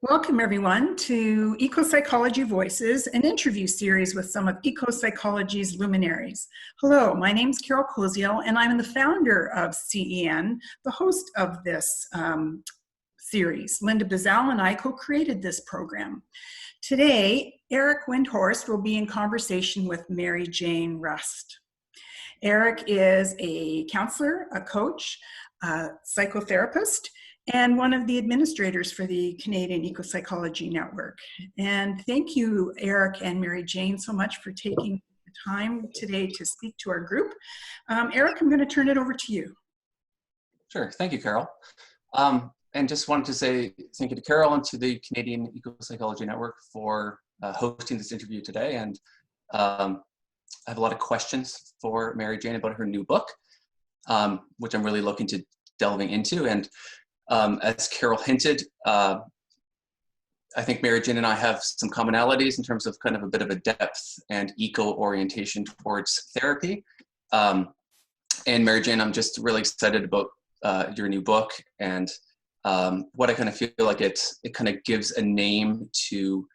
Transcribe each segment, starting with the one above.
Welcome, everyone, to Ecopsychology Voices, an interview series with some of ecopsychology's luminaries. Hello, my name is Carol Koziel, and I'm the founder of CEN, the host of this series. Linda Bazal and I co-created this program. Today, Eric Windhorst will be in conversation with Mary-Jayne Rust. Eric is a counselor, a coach, a psychotherapist, and one of the administrators for the Canadian Ecopsychology Network. And thank you, Eric and Mary-Jayne, so much for taking the time today to speak to our group. Eric, I'm going to turn it over to you. Sure, thank you, Carol. And just wanted to say thank you to Carol and to the Canadian Ecopsychology Network for hosting this interview today. And I have a lot of questions for Mary-Jayne about her new book, which I'm really looking to delving into. And as Carol hinted, I think Mary-Jayne and I have some commonalities in terms of kind of a bit of a depth and eco-orientation towards therapy. And Mary-Jayne, I'm just really excited about your new book and what I kind of feel like it kind of gives a name to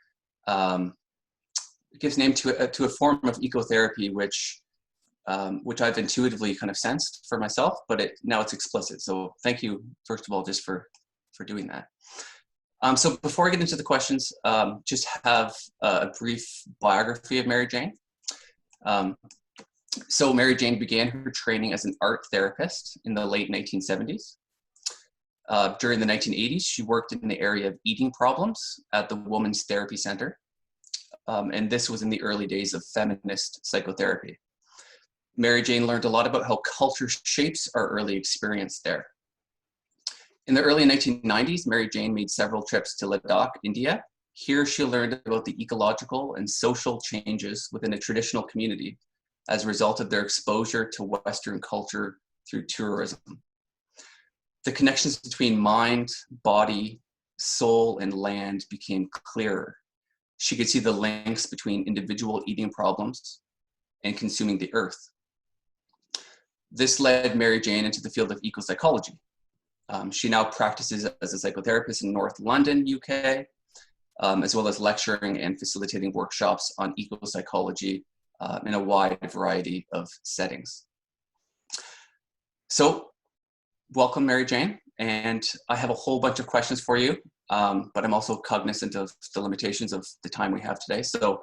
a form of ecotherapy, which I've intuitively kind of sensed for myself, but now it's explicit. So thank you, first of all, just for doing that. So before I get into the questions, just have a brief biography of Mary-Jayne. So Mary-Jayne began her training as an art therapist in the late 1970s. During the 1980s, she worked in the area of eating problems at the Women's Therapy Center. And this was in the early days of feminist psychotherapy. Mary-Jayne learned a lot about how culture shapes our early experience there. In the early 1990s, Mary-Jayne made several trips to Ladakh, India. Here she learned about the ecological and social changes within a traditional community as a result of their exposure to Western culture through tourism. The connections between mind, body, soul, and land became clearer. She could see the links between individual eating problems and consuming the earth. This led Mary-Jayne into the field of ecopsychology. She now practices as a psychotherapist in North London, UK, as well as lecturing and facilitating workshops on ecopsychology in a wide variety of settings. So, welcome, Mary-Jayne, and I have a whole bunch of questions for you, but I'm also cognizant of the limitations of the time we have today. So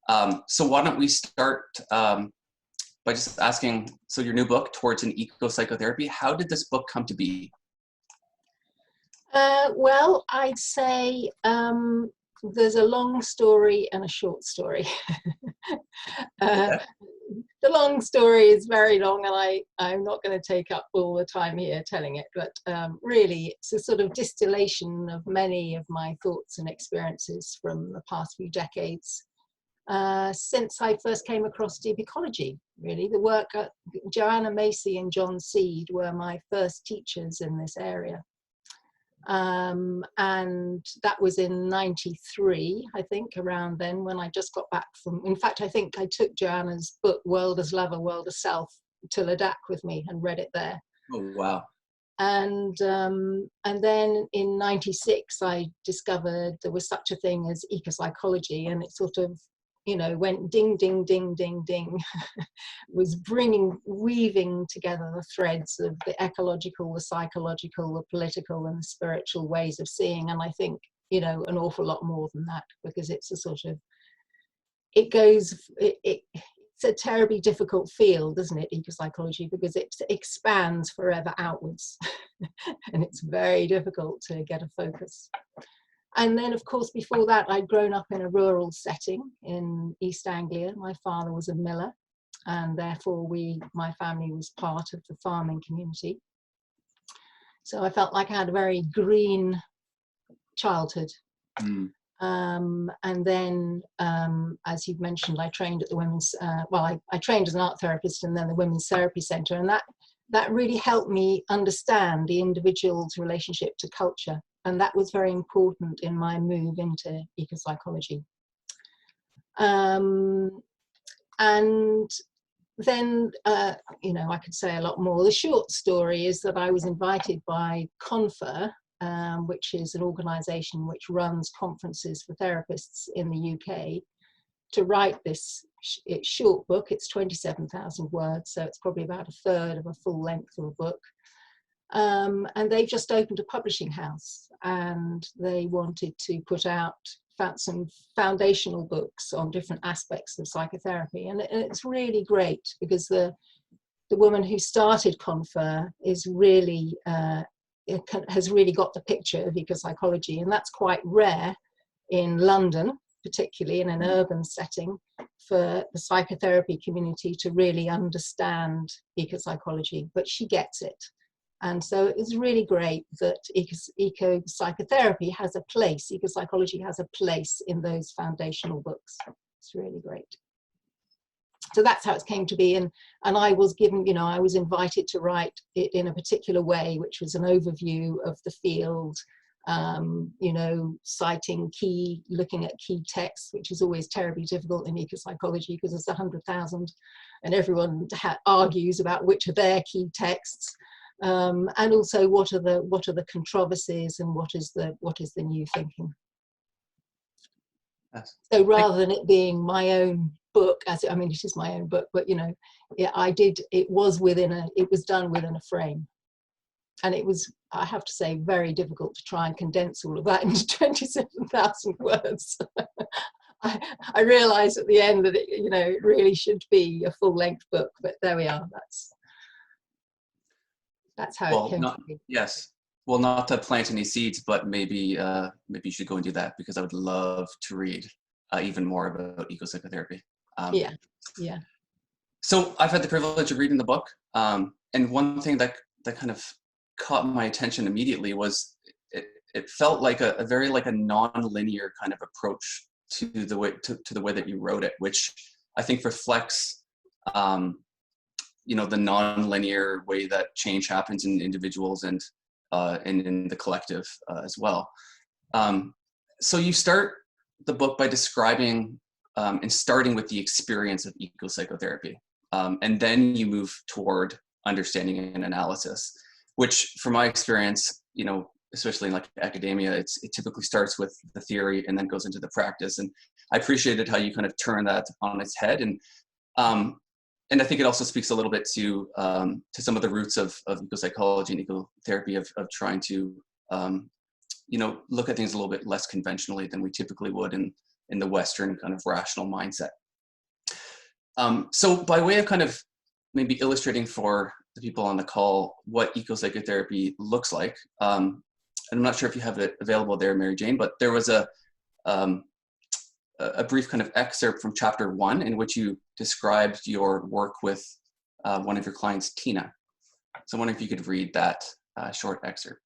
why don't we start by just asking, so your new book, Towards an Ecopsychotherapy, how did this book come to be? Well, I'd say there's a long story and a short story. Okay. The long story is very long, and I'm not going to take up all the time here telling it, but really it's a sort of distillation of many of my thoughts and experiences from the past few decades. Since I first came across deep ecology, really. The work at Joanna Macy and John Seed were my first teachers in this area. And that was in 93, I think, around then, when I just got back from, in fact, I think I took Joanna's book, World as Lover, World as Self, to Ladakh with me and read it there. Oh, wow. And then in 96, I discovered there was such a thing as ecopsychology, and it sort of, you know, went ding, ding, ding, ding, ding, was weaving together the threads of the ecological, the psychological, the political, and the spiritual ways of seeing. And I think, you know, an awful lot more than that, because it's a sort of, it's a terribly difficult field, isn't it, ecopsychology, because it expands forever outwards. And it's very difficult to get a focus. And then, of course, before that, I'd grown up in a rural setting in East Anglia. My father was a miller, and therefore my family was part of the farming community. So I felt like I had a very green childhood. Mm. And then, as you've mentioned, I trained at the women's, I trained as an art therapist and then the Women's Therapy Centre, and that really helped me understand the individual's relationship to culture. And that was very important in my move into ecopsychology. And then, you know, I could say a lot more. The short story is that I was invited by Confer, which is an organisation which runs conferences for therapists in the UK, to write this it's short book. It's 27,000 words, so it's probably about a third of a full length of a book. And they've just opened a publishing house, and they wanted to put out some foundational books on different aspects of psychotherapy. And it's really great because the woman who started Confer is really has really got the picture of ecopsychology, and that's quite rare in London, particularly in an urban setting, for the psychotherapy community to really understand ecopsychology, but she gets it. And so it's really great that ecopsychotherapy has a place, ecopsychology has a place in those foundational books. It's really great. So that's how it came to be. And I was given, you know, I was invited to write it in a particular way, which was an overview of the field, you know, citing looking at key texts, which is always terribly difficult in ecopsychology because there's 100,000 and everyone argues about which are their key texts. And also what are the controversies and what is the new thinking. Yes. So rather than it being my own book, I mean it is my own book, but you know, yeah, it was done within a frame, and it was, I have to say, very difficult to try and condense all of that into 27,000 words. I realised at the end that it really should be a full length book, but there we are. That's how it came to be. Yes. Well, not to plant any seeds, but maybe you should go and do that, because I would love to read even more about ecopsychotherapy. Yeah. So I've had the privilege of reading the book, and one thing that kind of caught my attention immediately was it felt like a very like a non-linear kind of approach to the way that you wrote it, which I think reflects the non-linear way that change happens in individuals and in the collective as well. So you start the book by describing and starting with the experience of ecopsychotherapy, and then you move toward understanding and analysis, which from my experience, especially in like academia, it typically starts with the theory and then goes into the practice. And I appreciated how you kind of turn that on its head. And I think it also speaks a little bit to some of the roots of ecopsychology and ecotherapy of trying to, look at things a little bit less conventionally than we typically would in the Western kind of rational mindset. So by way of kind of maybe illustrating for the people on the call what ecopsychotherapy looks like, and I'm not sure if you have it available there, Mary-Jayne, but there was a brief kind of excerpt from chapter 1 in which you described your work with one of your clients, Tina. So I wonder if you could read that short excerpt.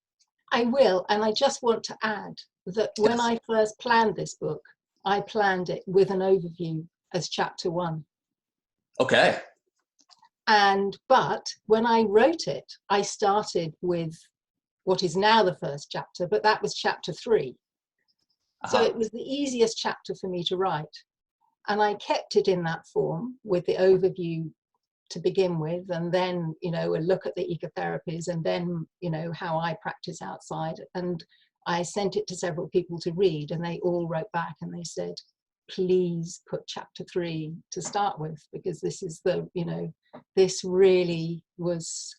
I will, and I just want to add that when I first planned this book, I planned it with an overview as chapter 1. Okay. But when I wrote it, I started with what is now the first chapter, but that was chapter 3. So it was the easiest chapter for me to write. And I kept it in that form with the overview to begin with, and then, a look at the ecotherapies, and then, how I practice outside. And I sent it to several people to read, and they all wrote back and they said, please put chapter 3 to start with, because this is this really was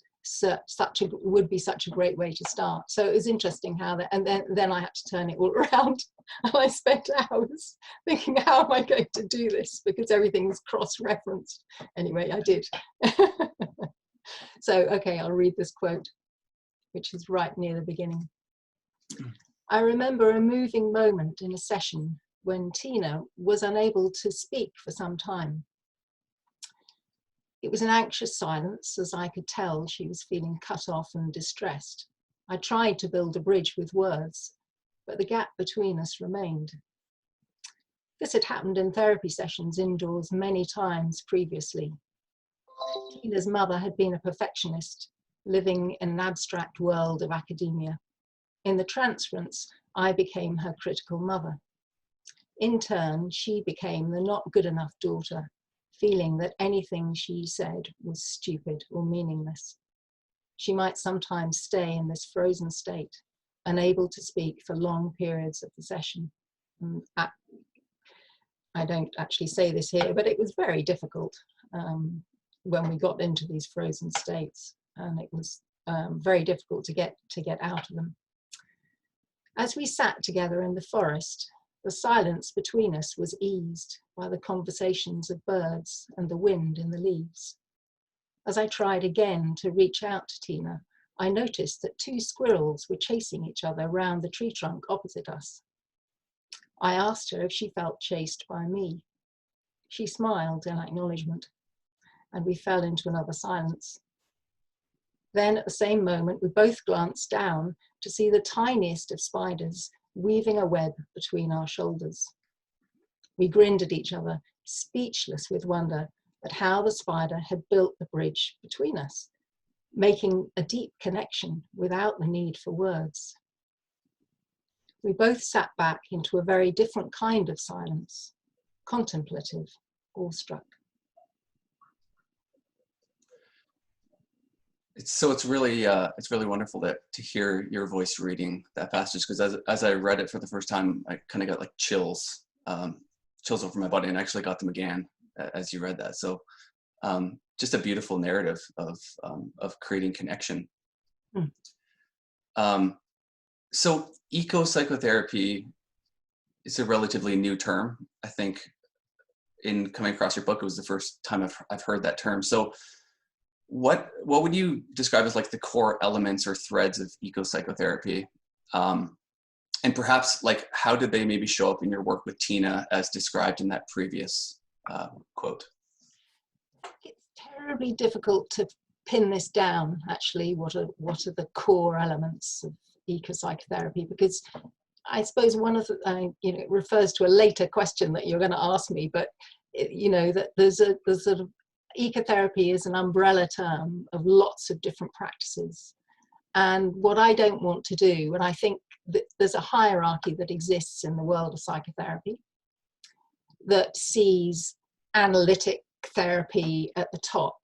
would be such a great way to start. So it was interesting how that, and then I had to turn it all around, and I spent hours thinking, how am I going to do this, because everything's cross-referenced. Anyway, I did. So okay, I'll read this quote, which is right near the beginning. I remember a moving moment in a session when Tina was unable to speak for some time. It was an anxious silence, as I could tell she was feeling cut off and distressed. I tried to build a bridge with words, but the gap between us remained. This had happened in therapy sessions indoors many times previously. Tina's mother had been a perfectionist, living in an abstract world of academia. In the transference, I became her critical mother. In turn, she became the not good enough daughter, feeling that anything she said was stupid or meaningless. She might sometimes stay in this frozen state, unable to speak for long periods of the session. And I don't actually say this here, but it was very difficult when we got into these frozen states, and it was very difficult to get out of them. As we sat together in the forest, the silence between us was eased by the conversations of birds and the wind in the leaves. As I tried again to reach out to Tina, I noticed that 2 squirrels were chasing each other round the tree trunk opposite us. I asked her if she felt chased by me. She smiled in acknowledgement, and we fell into another silence. Then at the same moment, we both glanced down to see the tiniest of spiders weaving a web between our shoulders. We grinned at each other, speechless with wonder at how the spider had built the bridge between us, making a deep connection without the need for words. We both sat back into a very different kind of silence, contemplative, awestruck. It's really wonderful to hear your voice reading that passage, because as I read it for the first time, I kind of got like chills over my body, and I actually got them again as you read that. So just a beautiful narrative of creating connection. So ecopsychotherapy is a relatively new term. I think in coming across your book, it was the first time I've heard that term. So what would you describe as like the core elements or threads of ecopsychotherapy? And perhaps like how did they maybe show up in your work with Tina as described in that previous quote? It's terribly difficult to pin this down, actually, what are the core elements of ecopsychotherapy, because I suppose one of the, it refers to a later question that you're going to ask me, but that there's sort of ecotherapy is an umbrella term of lots of different practices. And what I don't want to do, and I think that there's a hierarchy that exists in the world of psychotherapy that sees analytic therapy at the top.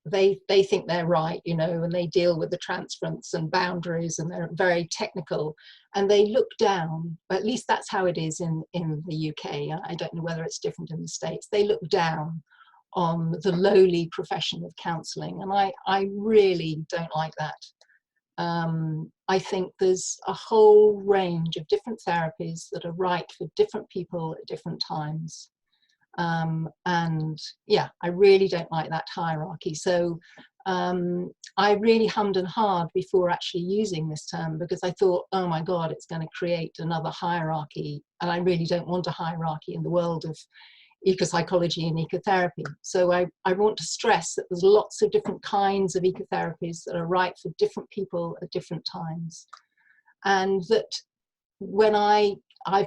They think they're right, and they deal with the transference and boundaries, and they're very technical, and they look down, at least that's how it is in the UK. I don't know whether it's different in the States. They look down on the lowly profession of counselling, and I really don't like that. I think there's a whole range of different therapies that are right for different people at different times. And yeah, I really don't like that hierarchy. So I really hummed and hawed before actually using this term, because I thought, oh my God, it's going to create another hierarchy. And I really don't want a hierarchy in the world of ecopsychology and ecotherapy. So I want to stress that there's lots of different kinds of ecotherapies that are right for different people at different times. And that when I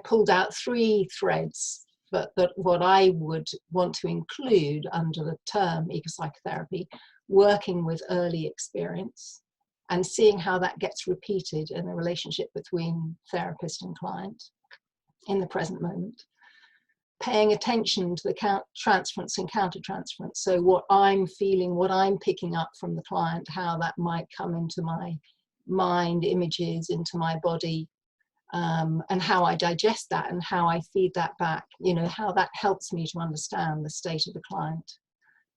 pulled out 3 threads, but that what I would want to include under the term ecopsychotherapy, working with early experience and seeing how that gets repeated in the relationship between therapist and client in the present moment. Paying attention to the transference and countertransference. So what I'm feeling, what I'm picking up from the client, how that might come into my mind, images, into my body, and how I digest that and how I feed that back, how that helps me to understand the state of the client.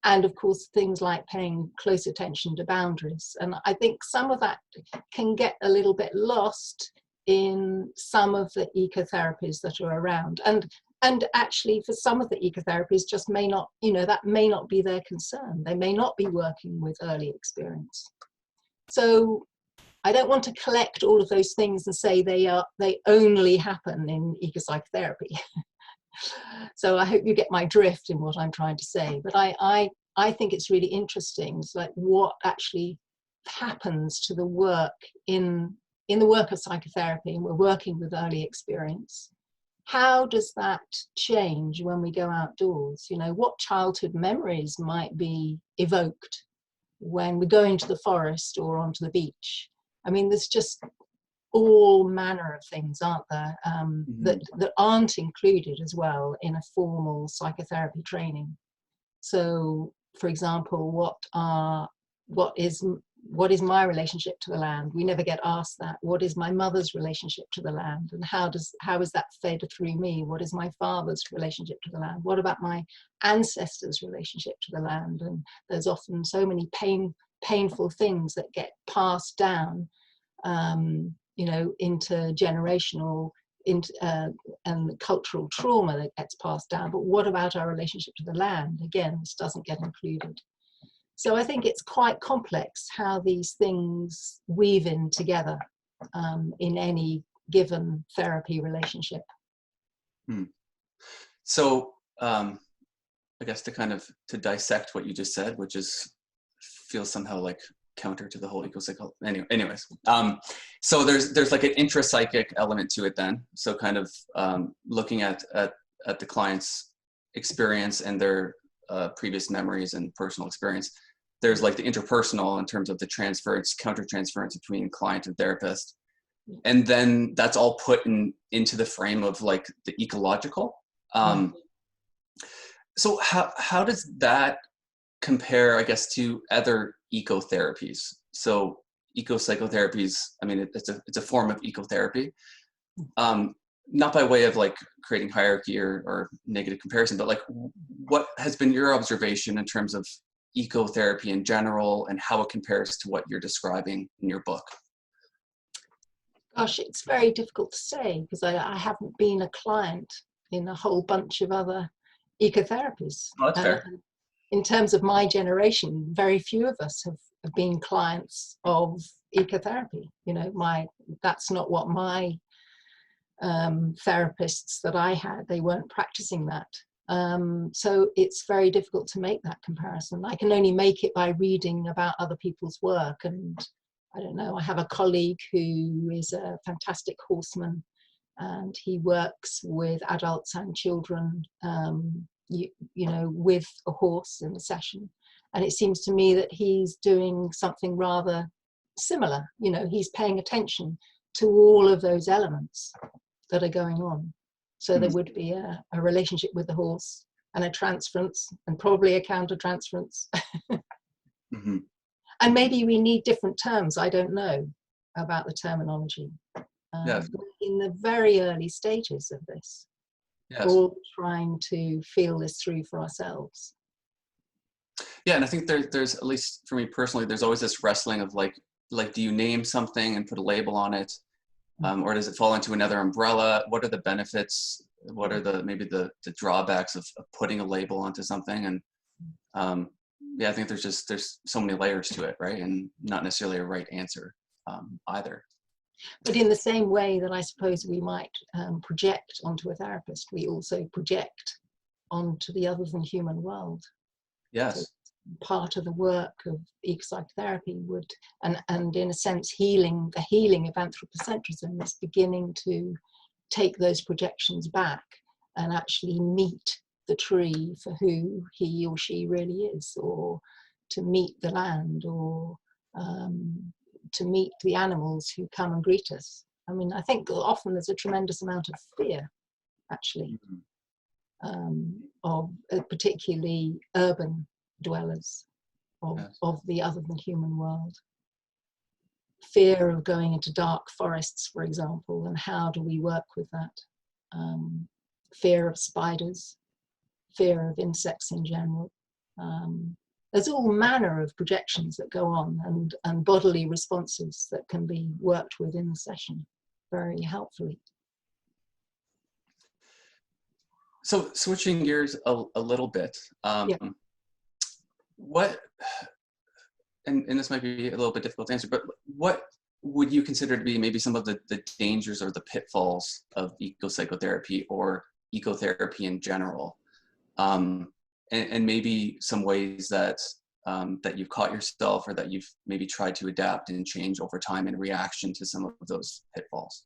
And of course, things like paying close attention to boundaries. And I think some of that can get a little bit lost in some of the ecotherapies that are around. And actually for some of the ecotherapies just may not, that may not be their concern. They may not be working with early experience. So I don't want to collect all of those things and say they only happen in ecopsychotherapy. So I hope you get my drift in what I'm trying to say. But I think it's really interesting. It's like what actually happens to the work in the work of psychotherapy, and we're working with early experience. How does that change when we go outdoors? What childhood memories might be evoked when we go into the forest or onto the beach? I mean, there's just all manner of things, aren't there, that aren't included as well in a formal psychotherapy training. So, for example, what is what is my relationship to the land? We never get asked that. What is my mother's relationship to the land? And how is that fed through me? What is my father's relationship to the land? What about my ancestors' relationship to the land? And there's often so many painful things that get passed down, you know, intergenerational, and cultural trauma that gets passed down. But what about our relationship to the land? Again, this doesn't get included. So I think it's quite complex how these things weave in together in any given therapy relationship. So I guess to dissect what you just said, which feels somehow like counter to the whole ecopsychology. Anyways, so there's like an intrapsychic element to it then. So kind of looking at the client's experience and their previous memories and personal experience. There's like the interpersonal in terms of the transference, counter-transference between client and therapist. And then that's all put into the frame of like the ecological. So how does that compare, I guess, to other ecotherapies? So ecopsychotherapies, I mean, it's a form of ecotherapy. Not by way of like creating hierarchy or negative comparison, but like what has been your observation in terms of ecotherapy in general and how it compares to what you're describing in your book? Gosh, it's very difficult to say because I haven't been a client in a whole bunch of other ecotherapies. Oh, that's fair. In terms of my generation, very few of us have been clients of ecotherapy. You know, that's not what my therapists that I had, they weren't practicing that. So it's very difficult to make that comparison. I can only make it by reading about other people's work. And I don't know, I have a colleague who is a fantastic horseman and he works with adults and children, you know, with a horse in a session. And it seems to me that he's doing something rather similar. You know, he's paying attention to all of those elements that are going on. So there would be a relationship with the horse and a transference and probably a counter-transference. And maybe we need different terms. I don't know about the terminology. Yes. In the very early stages of this, yes. We're all trying to feel this through for ourselves. Yeah, and I think there's, at least for me personally, there's always this wrestling of like, do you name something and put a label on it? Or does it fall into another umbrella? What are the benefits? What are maybe the drawbacks of putting a label onto something? And yeah, I think there's so many layers to it, right? And not necessarily a right answer either. But in the same way that I suppose we might project onto a therapist, we also project onto the other than human world. Yes. So part of the work of ecopsychotherapy would, and in a sense, the healing of anthropocentrism is beginning to take those projections back and actually meet the tree for who he or she really is, or to meet the land, or to meet the animals who come and greet us. I mean, I think often there's a tremendous amount of fear, actually, of particularly urban dwellers of the other than human world. Fear of going into dark forests, for example, and how do we work with that? Fear of spiders, fear of insects in general. There's all manner of projections that go on and bodily responses that can be worked with in the session very helpfully. So switching gears a little bit, what, and this might be a little bit difficult to answer, but what would you consider to be maybe some of the dangers or the pitfalls of ecopsychotherapy or ecotherapy in general? And maybe some ways that that you've caught yourself or that you've maybe tried to adapt and change over time in reaction to some of those pitfalls.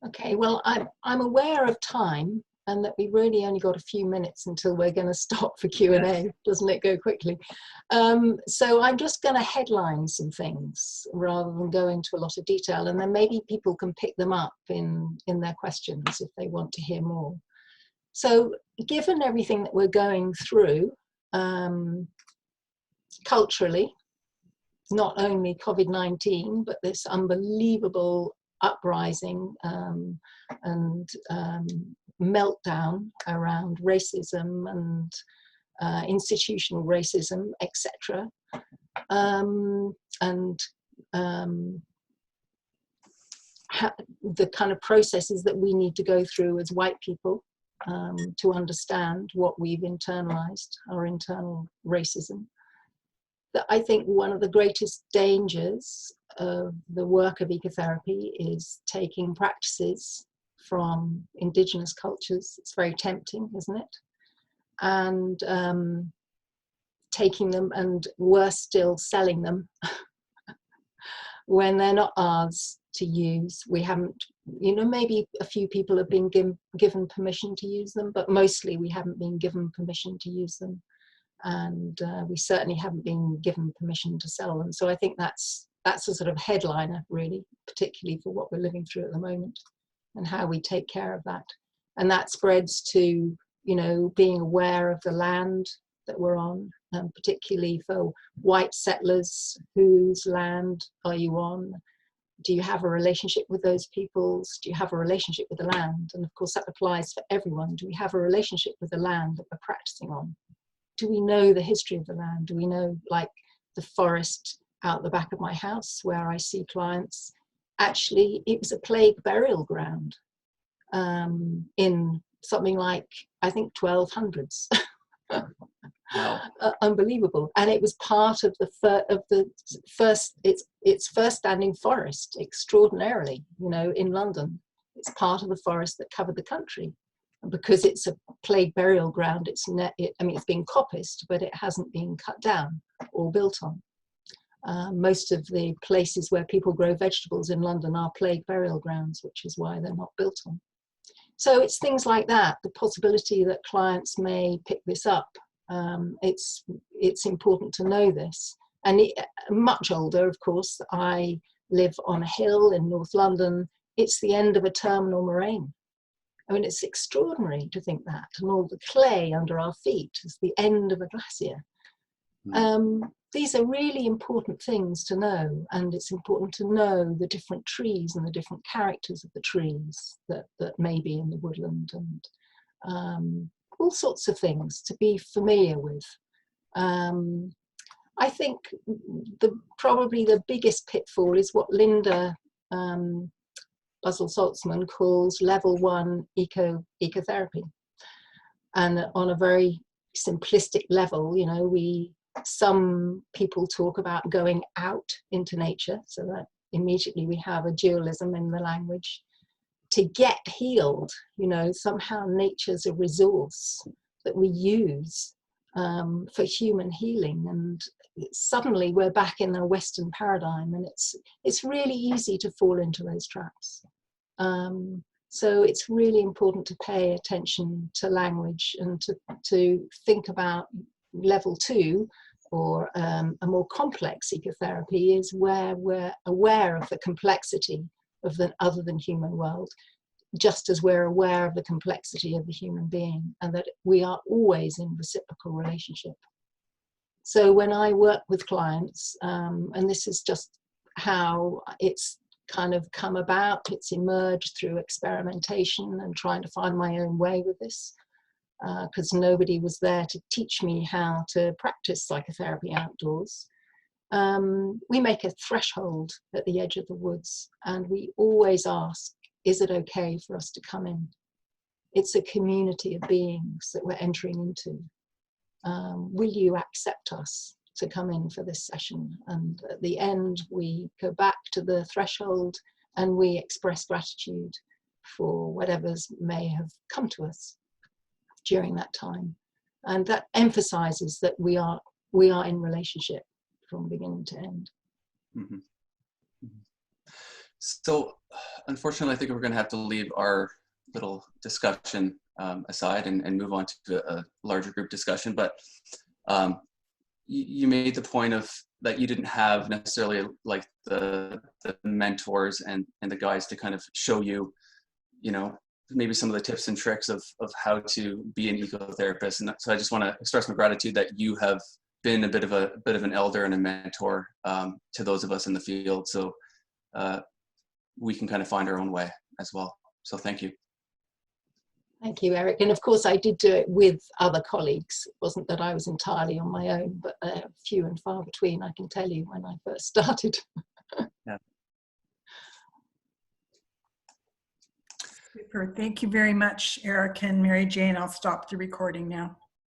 Okay, well, I'm aware of time and that we really only got a few minutes until we're going to stop for Q&A. Yes. Doesn't it go quickly? So I'm just going to headline some things rather than go into a lot of detail, and then maybe people can pick them up in their questions if they want to hear more. So given everything that we're going through culturally, not only COVID-19, but this unbelievable uprising and meltdown around racism and institutional racism, etc. The kind of processes that we need to go through as white people to understand what we've internalized, our internal racism. That I think one of the greatest dangers of the work of ecotherapy is taking practices from indigenous cultures. It's very tempting, isn't it? And taking them, and worse still, selling them when they're not ours to use. We haven't, you know, maybe a few people have been given permission to use them, but mostly we haven't been given permission to use them. And we certainly haven't been given permission to sell them. So I think that's a sort of headliner, really, particularly for what we're living through at the moment and how we take care of that. And that spreads to, you know, being aware of the land that we're on, particularly for white settlers. Whose land are you on? Do you have a relationship with those peoples? Do you have a relationship with the land? And of course that applies for everyone. Do we have a relationship with the land that we're practicing on? Do we know the history of the land? Do we know, like, the forest out the back of my house where I see clients? Actually, it was a plague burial ground in something like, I think, 1200s. Wow. Unbelievable. And it was part of its first standing forest, extraordinarily, you know, in London. It's part of the forest that covered the country. And because it's a plague burial ground, it's been coppiced, but it hasn't been cut down or built on. Most of the places where people grow vegetables in London are plague burial grounds, which is why they're not built on. So it's things like that, the possibility that clients may pick this up. It's important to know this. And much older, of course, I live on a hill in North London. It's the end of a terminal moraine. I mean, it's extraordinary to think that, and all the clay under our feet is the end of a glacier. These are really important things to know, and it's important to know the different trees and the different characters of the trees that may be in the woodland, and all sorts of things to be familiar with. I think probably the biggest pitfall is what Linda Buzzell-Saltzman calls level 1 ecotherapy. And on a very simplistic level, you know, some people talk about going out into nature, so that immediately we have a dualism in the language. To get healed, you know, somehow nature's a resource that we use for human healing, and suddenly we're back in a Western paradigm, and it's really easy to fall into those traps. So it's really important to pay attention to language and to think about level 2, or a more complex ecotherapy, is where we're aware of the complexity of the other than human world, just as we're aware of the complexity of the human being, and that we are always in reciprocal relationship. So when I work with clients, and this is just how it's kind of come about, it's emerged through experimentation and trying to find my own way with this, because nobody was there to teach me how to practice psychotherapy outdoors. We make a threshold at the edge of the woods, and we always ask, is it okay for us to come in? It's a community of beings that we're entering into. Will you accept us to come in for this session? And at the end, we go back to the threshold and we express gratitude for whatever's may have come to us during that time. And that emphasizes that we are in relationship from beginning to end. Mm-hmm. Mm-hmm. So unfortunately, I think we're going to have to leave our little discussion aside and move on to a larger group discussion. But you made the point of that you didn't have necessarily like the mentors and the guides to kind of show you, you know, maybe some of the tips and tricks of how to be an ecotherapist. And so I just want to express my gratitude that you have been a bit of an elder and a mentor to those of us in the field. So we can kind of find our own way as well. So thank you. Thank you, Eric. And of course, I did do it with other colleagues. It wasn't that I was entirely on my own, but few and far between, I can tell you, when I first started. Yeah. Super. Thank you very much, Eric and Mary-Jayne. I'll stop the recording now.